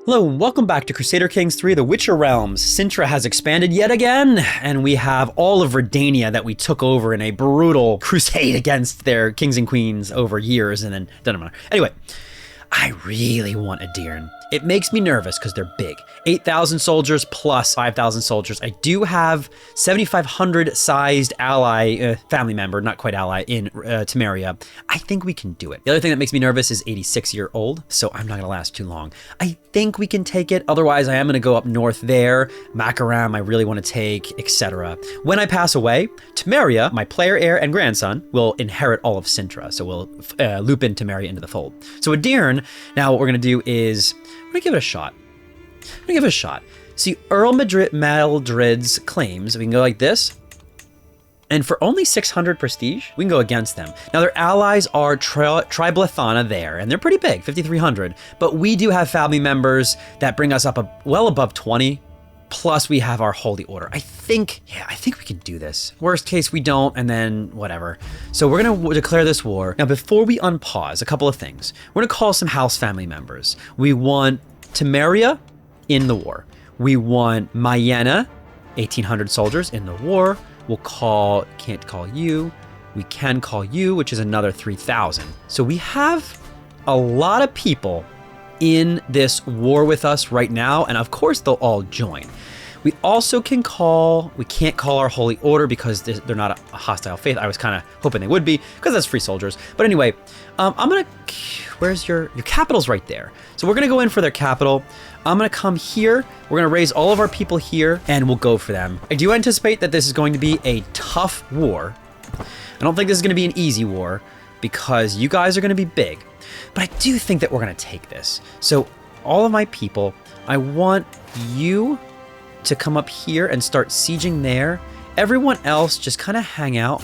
Hello and welcome back to Crusader Kings 3, The Witcher Realms. Cintra has expanded yet again, and we have all of Redania that we took over in a brutal crusade against their kings and queens over years, and then doesn't matter. Anyway, I really want a Deern. It makes me nervous because they're big. 8,000 soldiers plus 5,000 soldiers. I do have 7,500 sized ally, family member, not quite ally, in Temeria. I think we can do it. The other thing that makes me nervous is 86-year-old, so I'm not gonna last too long. I think we can take it. Otherwise, I am gonna go up north there. Makaram, I really want to take, etc. When I pass away, Temeria, my player heir and grandson, will inherit all of Cintra. So we'll loop in Temeria into the fold. So a Deern, now what we're gonna do is, I'm gonna give it a shot. See, Earl Maldred's claims, we can go like this, and for only 600 prestige, we can go against them. Now their allies are Triblethana there, and they're pretty big, 5,300, but we do have family members that bring us up well above 20, plus we have our Holy Order. I think we can do this. Worst case, we don't, and then whatever. So we're gonna declare this war. Now, before we unpause, a couple of things. We're gonna call some house family members. We want Temeria in the war. We want Mayena, 1,800 soldiers in the war. Can't call you. We can call you, which is another 3,000. So we have a lot of people in this war with us right now, and of course they'll all join. We also can't call our Holy Order because they're not a hostile faith. I was kind of hoping they would be, because that's free soldiers. But anyway, where's your capital's right there. So we're gonna go in for their capital. I'm gonna come here. We're gonna raise all of our people here, and we'll go for them. I do anticipate that this is going to be a tough war. I don't think this is gonna be an easy war because you guys are gonna be big. But I do think that we're gonna take this. So all of my people, I want you to come up here and start sieging there. Everyone else just kind of hang out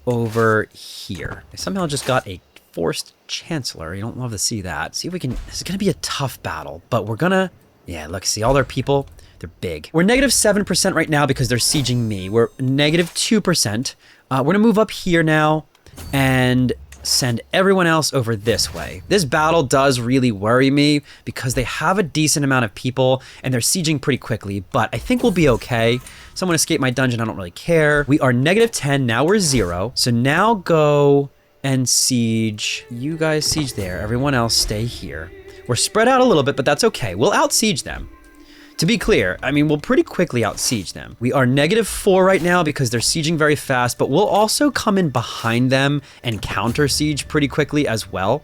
over here. I somehow just got a forced chancellor. You don't love to see that. See if we can, this is gonna be a tough battle, but we're gonna, yeah, look, see all their people, they're big. We're negative 7% right now because they're sieging me. We're negative 2%. We're gonna move up here now and send everyone else over this way. This battle does really worry me because they have a decent amount of people and they're sieging pretty quickly, but I think we'll be okay. Someone escaped my dungeon, I don't really care. We are negative 10, now we're 0. So now go and siege. You guys siege there, everyone else stay here. We're spread out a little bit, but that's okay. We'll out-siege them. To be clear, I mean, we'll pretty quickly out-siege them. We are negative 4 right now because they're sieging very fast, but we'll also come in behind them and counter-siege pretty quickly as well.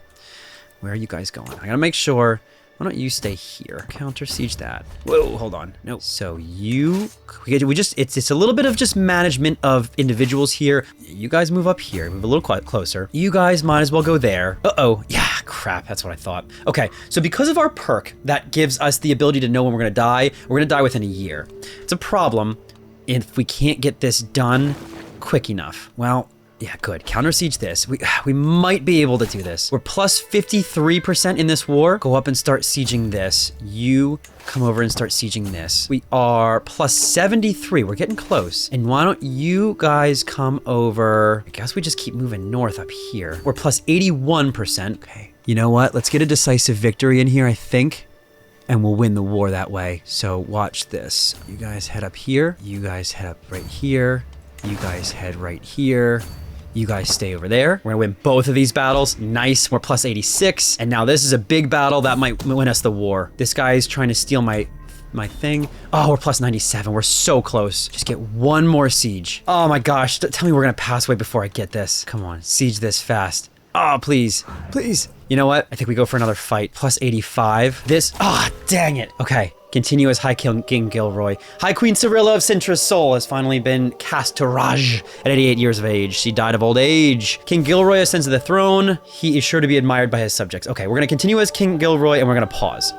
Where are you guys going? I gotta make sure. Why don't you stay here? Counter-siege that. Whoa, hold on. No. So it's a little bit of just management of individuals here. You guys move up here, move a little closer. You guys might as well go there. Uh-oh, yeah, crap, that's what I thought. Okay, so because of our perk that gives us the ability to know when we're gonna die within a year. It's a problem if we can't get this done quick enough. Well, yeah, good. Counter siege this. We might be able to do this. We're plus 53% in this war. Go up and start sieging this. You come over and start sieging this. We are plus 73. We're getting close. And why don't you guys come over? I guess we just keep moving north up here. We're plus 81%. Okay. You know what? Let's get a decisive victory in here, I think. And we'll win the war that way. So watch this. You guys head up here. You guys head up right here. You guys head right here. You guys stay over there. We're gonna win both of these battles. Nice, we're plus 86. And now this is a big battle that might win us the war. This guy is trying to steal my thing. Oh, we're plus 97, we're so close. Just get one more siege. Oh my gosh, tell me we're gonna pass away before I get this. Come on, siege this fast. Oh, please, please. You know what? I think we go for another fight. Plus 85. This, dang it. Okay. Continue as High King Gilroy. High Queen Cyrilla of Cintra's soul has finally been cast to Raj at 88 years of age. She died of old age. King Gilroy ascends to the throne. He is sure to be admired by his subjects. Okay, we're gonna continue as King Gilroy and we're gonna pause.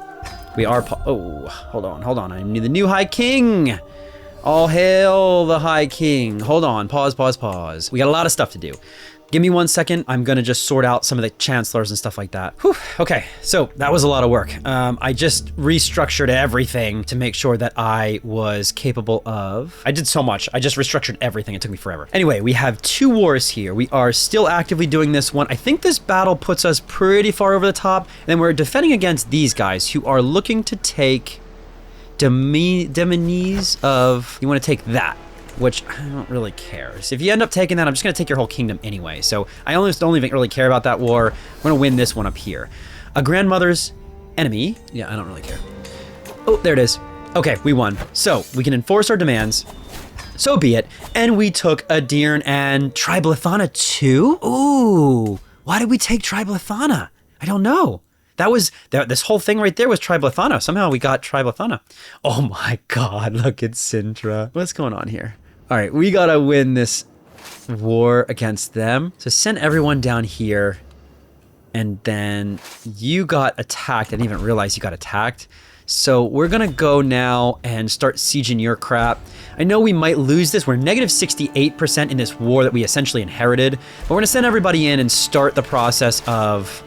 We are oh, hold on. I need the new High King. All hail the High King. Hold on, pause. We got a lot of stuff to do. Give me 1 second. I'm gonna just sort out some of the chancellors and stuff like that. Whew. Okay, so that was a lot of work. I just restructured everything to make sure that I was capable of... I did so much. I just restructured everything. It took me forever. Anyway, we have 2 wars here. We are still actively doing this one. I think this battle puts us pretty far over the top. And then we're defending against these guys who are looking to take Demonese of... You want to take that, which I don't really care. So if you end up taking that, I'm just going to take your whole kingdom anyway. So I almost don't even really care about that war. I'm going to win this one up here. A grandmother's enemy. Yeah, I don't really care. Oh, there it is. Okay, we won. So we can enforce our demands. So be it. And we took Adirn and Tribalithana too? Ooh, why did we take Tribalithana? I don't know. This whole thing right there was Tribalithana. Somehow we got Tribalithana. Oh my God, look at Cintra. What's going on here? All right, we gotta win this war against them. So send everyone down here. And then you got attacked. I didn't even realize you got attacked. So we're gonna go now and start sieging your crap. I know we might lose this. We're negative 68% in this war that we essentially inherited. But we're gonna send everybody in and start the process of...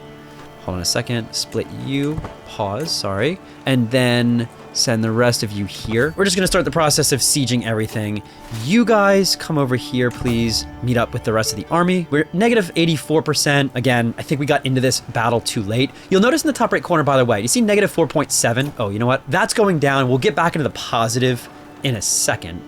Hold on a second, split you, pause, sorry. And then send the rest of you here. We're just gonna start the process of sieging everything. You guys come over here, please. Meet up with the rest of the army. We're negative 84%. Again, I think we got into this battle too late. You'll notice in the top right corner, by the way, you see negative 4.7? Oh, you know what? That's going down. We'll get back into the positive in a second.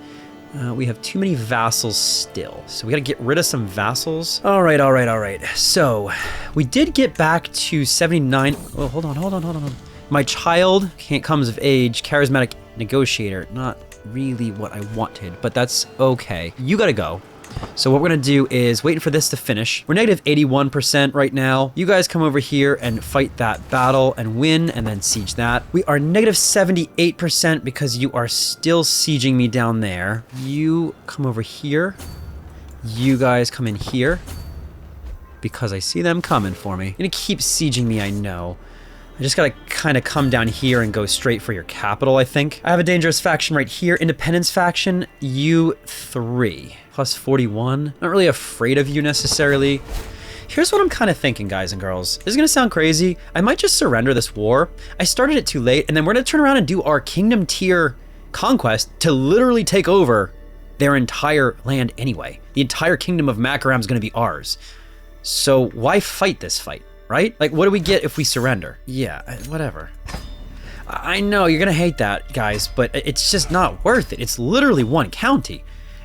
We have too many vassals still, so we gotta get rid of some vassals. All right. So we did get back to 79. Oh, hold on. My child comes of age, charismatic negotiator. Not really what I wanted, but that's okay. You gotta go. So what we're gonna do is wait for this to finish. We're negative 81% right now. You guys come over here and fight that battle and win, and then siege that. We are negative 78% because you are still sieging me down there. You come over here. You guys come in here because I see them coming for me. You're gonna keep sieging me, I know. I just gotta kind of come down here and go straight for your capital, I think. I have a dangerous faction right here. Independence faction, you 3. Plus 41. Not really afraid of you necessarily. Here's what I'm kind of thinking, guys and girls. This is gonna sound crazy. I might just surrender this war. I started it too late, and then we're gonna turn around and do our kingdom tier conquest to literally take over their entire land anyway. The entire kingdom of Makaram is gonna be ours. So why fight this fight, right? Like, what do we get if we surrender? Yeah, whatever. I know you're gonna hate that, guys, but it's just not worth it. It's literally one county.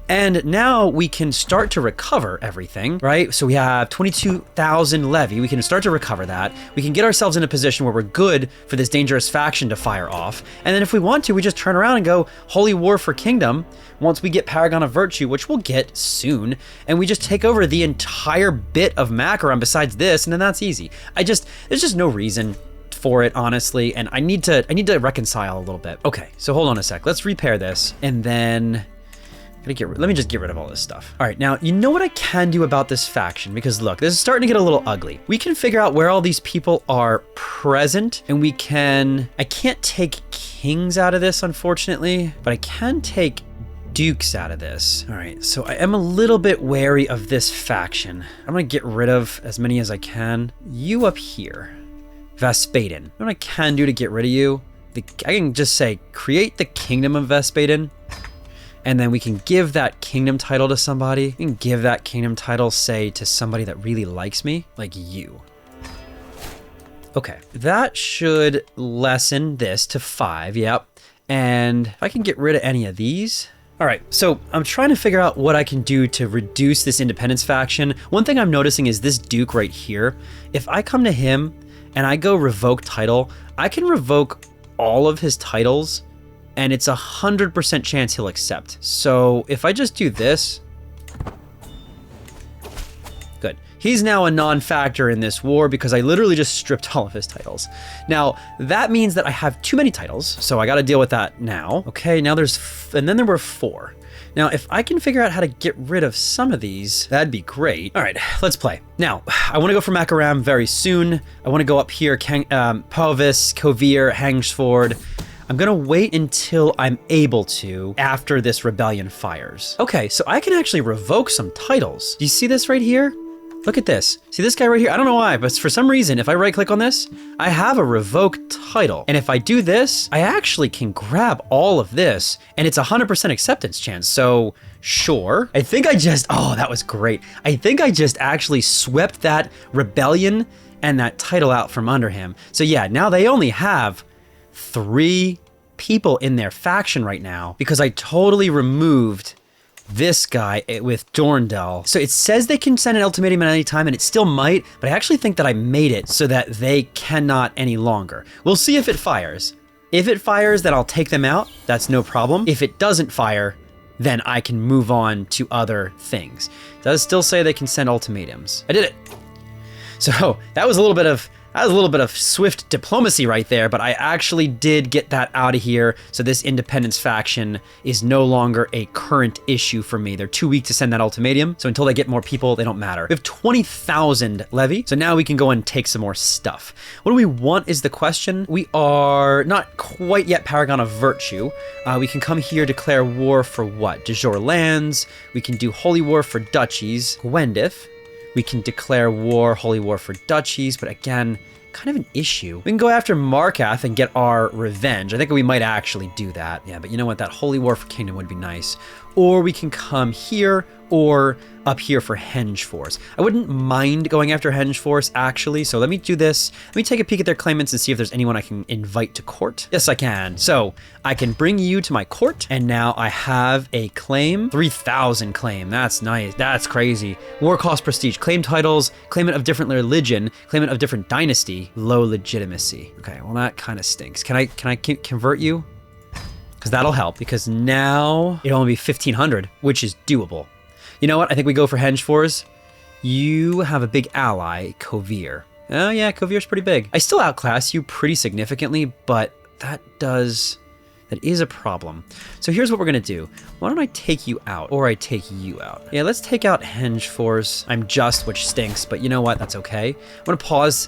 And now we can start to recover everything, right? So we have 22,000 levy. We can start to recover that. We can get ourselves in a position where we're good for this dangerous faction to fire off. And then if we want to, we just turn around and go Holy War for Kingdom once we get Paragon of Virtue, which we'll get soon. And we just take over the entire bit of Makaram besides this, and then that's easy. There's just no reason for it, honestly. And I need to reconcile a little bit. Okay, so hold on a sec. Let's repair this. And then... let me just get rid of all this stuff. All right, now, you know what I can do about this faction? Because look, this is starting to get a little ugly. We can figure out where all these people are present, and we can... I can't take kings out of this, unfortunately, but I can take dukes out of this. All right, so I am a little bit wary of this faction. I'm gonna get rid of as many as I can. You up here, Vespaden. What I can do to get rid of you, I can just say, create the kingdom of Vespaden. And then we can give that kingdom title to somebody. We can give that kingdom title, say, to somebody that really likes me, like you. Okay, that should lessen this to 5, yep. And if I can get rid of any of these. All right, so I'm trying to figure out what I can do to reduce this independence faction. One thing I'm noticing is this Duke right here. If I come to him and I go revoke title, I can revoke all of his titles, and it's 100% chance he'll accept. So if I just do this, good. He's now a non-factor in this war because I literally just stripped all of his titles. Now, that means that I have too many titles, so I gotta deal with that now. Okay, now and then there were 4. Now, if I can figure out how to get rid of some of these, that'd be great. All right, let's play. Now, I wanna go for Makaram very soon. I wanna go up here, Pauvis, Kovir, Hangsford. I'm gonna wait until I'm able to after this rebellion fires. Okay, so I can actually revoke some titles. Do you see this right here? Look at this. See this guy right here? I don't know why, but for some reason, if I right click on this, I have a revoke title. And if I do this, I actually can grab all of this and it's 100% acceptance chance. So sure. I think I just, oh, that was great. I think I just actually swept that rebellion and that title out from under him. So yeah, now they only have 3 people in their faction right now because I totally removed this guy with Dorndell. So it says they can send an ultimatum at any time, and it still might, but I actually think that I made it so that they cannot any longer. We'll see if it fires. If it fires, then I'll take them out. That's no problem. If it doesn't fire, then I can move on to other things. It does still say they can send ultimatums. I did it. So that was a little bit of swift diplomacy right there, but I actually did get that out of here. So this independence faction is no longer a current issue for me. They're too weak to send that ultimatum. So until they get more people, they don't matter. We have 20,000 levy. So now we can go and take some more stuff. What do we want is the question. We are not quite yet Paragon of Virtue. We can come here, declare war for what? De jure lands. We can do holy war for duchies. Gwendith. We can declare war, holy war for duchies, but again, kind of an issue. We can go after Markath and get our revenge. I think we might actually do that. Yeah, but you know what? That holy war for kingdom would be nice. Or we can come here or up here for Henge Force. I wouldn't mind going after Henge Force actually. So let me do this. Let me take a peek at their claimants and see if there's anyone I can invite to court. Yes, I can. So I can bring you to my court. And now I have a claim, 3,000 claim. That's nice. That's crazy. War cost prestige, claim titles, claimant of different religion, claimant of different dynasty, low legitimacy. Okay, well that kind of stinks. Can I convert you? Because that'll help, because now it'll only be 1,500, which is doable. You know what? I think we go for Henge Force. You have a big ally, Kovir. Oh yeah, Kovir's pretty big. I still outclass you pretty significantly, but that is a problem. So here's what we're gonna do. Why don't I take you out, or I take you out? Yeah, let's take out Henge Force. I'm just, which stinks, but you know what? That's okay. I'm gonna pause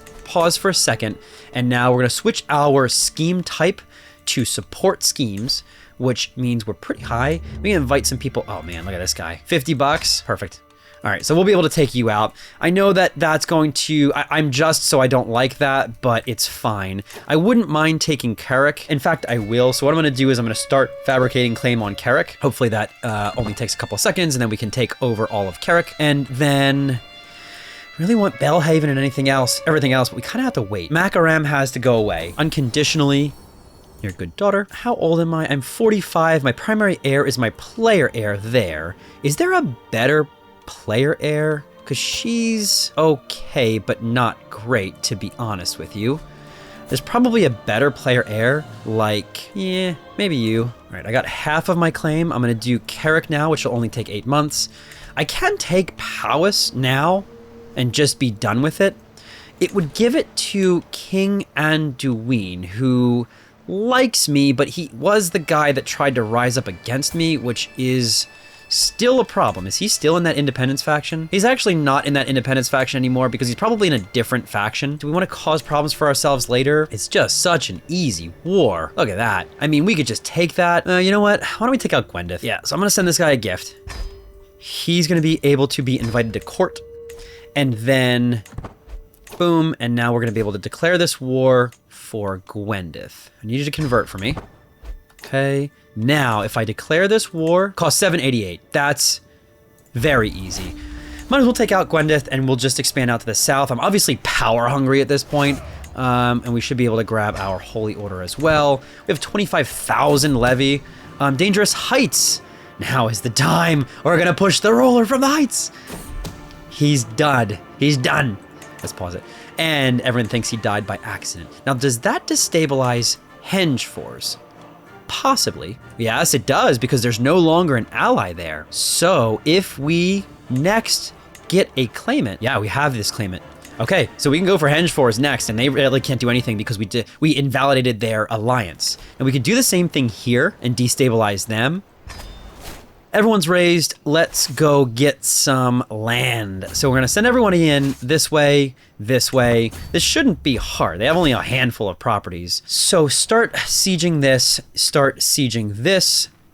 for a second, and now we're gonna switch our scheme type to support schemes, which means we're pretty high. We can invite some people. Oh man, look at this guy. 50 bucks. Perfect. All right, so we'll be able to take you out. I know that that's going to, I'm just, so I don't like that, but it's fine. I wouldn't mind taking Carrick. In fact, I will. So what I'm gonna do is I'm gonna start fabricating claim on Carrick. Hopefully that only takes a couple of seconds, and then we can take over all of Carrick. And then really want Belhaven and everything else, but we kind of have to wait. Makaram has to go away unconditionally. Your good daughter. How old am I? I'm 45. My primary heir is my player heir there. Is there a better player heir? Because she's okay, but not great, to be honest with you. There's probably a better player heir, like, yeah, maybe you. All right, I got half of my claim. I'm going to do Carrick now, which will only take 8 months. I can take Powys now and just be done with it. It would give it to King Anduin, who likes me, but he was the guy that tried to rise up against me, which is still a problem. Is he still in that independence faction? He's actually not in that independence faction anymore because he's probably in a different faction. Do we want to cause problems for ourselves later? It's just such an easy war. Look at that. I mean, we could just take that. You know what? Why don't we take out Gwendith? Yeah, so I'm going to send this guy a gift. He's going to be able to be invited to court. And then, boom, and now we're going to be able to declare this war for Gwendith. I need you to convert for me. Okay. Now, if I declare this war, cost 788. That's very easy. Might as well take out Gwendith and we'll just expand out to the south. I'm obviously power hungry at this point. And we should be able to grab our Holy Order as well. We have 25,000 levy. Dangerous Heights. Now is the time. We're going to push the roller from the heights. He's done. He's done. Let's pause it. And everyone thinks he died by accident. Now, does that destabilize Henge Force? Possibly. Yes, it does, because there's no longer an ally there. So if we next get a claimant, yeah, we have this claimant. Okay, so we can go for Henge Force next, and they really can't do anything because we invalidated their alliance. And we could do the same thing here and destabilize them. Everyone's raised. Let's go get some land. So we're going to send everyone in this way, this way. This shouldn't be hard. They have only a handful of properties. So start sieging this,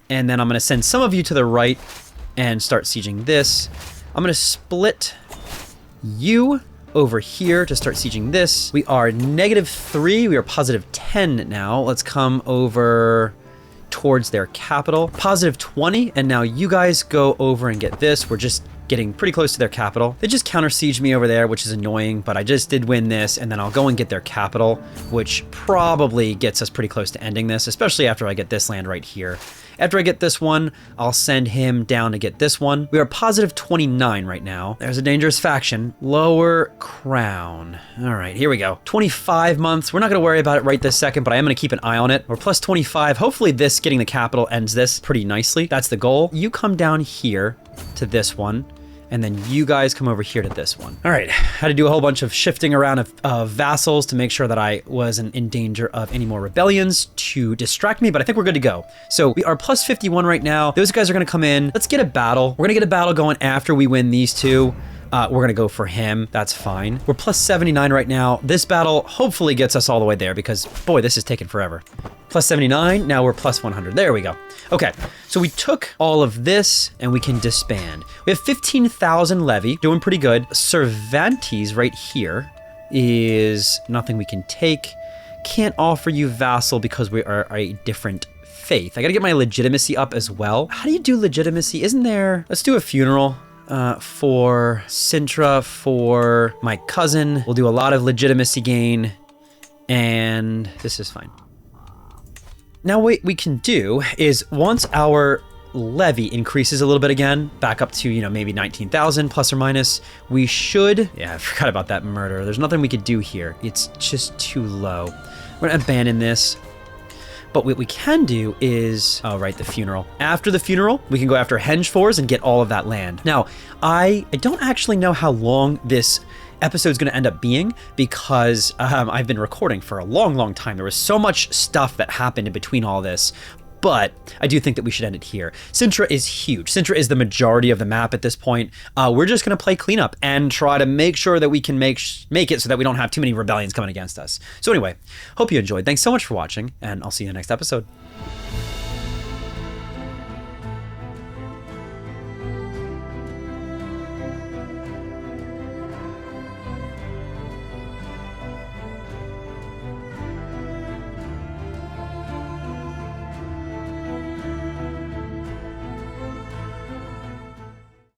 and then I'm going to send some of you to the right and start sieging this. I'm going to split you over here to start sieging this. We are -3. We are +10 now. Let's come over towards their capital. +20, and now you guys go over and get this. We're just getting pretty close to their capital. They just counter sieged me over there, which is annoying, but I just did win this, and then I'll go and get their capital, which probably gets us pretty close to ending this, especially after I get this land right here. After I get this one, I'll send him down to get this one. We are +29 right now. There's a dangerous faction. Lower crown. All right, here we go. 25 months. We're not gonna worry about it right this second, but I am gonna keep an eye on it. We're +25. Hopefully this, getting the capital, ends this pretty nicely. That's the goal. You come down here to this one, and then you guys come over here to this one. All right, had to do a whole bunch of shifting around of vassals to make sure that I wasn't in danger of any more rebellions to distract me, but I think we're good to go. So we are +51 right now. Those guys are gonna come in. Let's get a battle. We're gonna get a battle going after we win these two. We're gonna go for him, that's fine. We're +79 right now. This battle hopefully gets us all the way there because boy, this is taking forever. +79, now we're +100, there we go. Okay, so we took all of this and we can disband. We have 15,000 levy, doing pretty good. Cervantes right here is nothing we can take. Can't offer you vassal because we are a different faith. I gotta get my legitimacy up as well. How do you do legitimacy? Isn't there, let's do a funeral. For Cintra, for my cousin. We'll do a lot of legitimacy gain, and this is fine. Now what we can do is once our levy increases a little bit again, back up to, you know, maybe 19,000 plus or minus, we should, yeah, I forgot about that murder. There's nothing we could do here. It's just too low. We're gonna abandon this. But what we can do is, oh right, the funeral. After the funeral, we can go after Hengefors and get all of that land. Now, I don't actually know how long this episode's gonna end up being because I've been recording for a long, long time. There was so much stuff that happened in between all this, but I do think that we should end it here. Cintra is huge. Cintra is the majority of the map at this point. We're just gonna play cleanup and try to make sure that we can make it so that we don't have too many rebellions coming against us. So anyway, hope you enjoyed. Thanks so much for watching, and I'll see you in the next episode.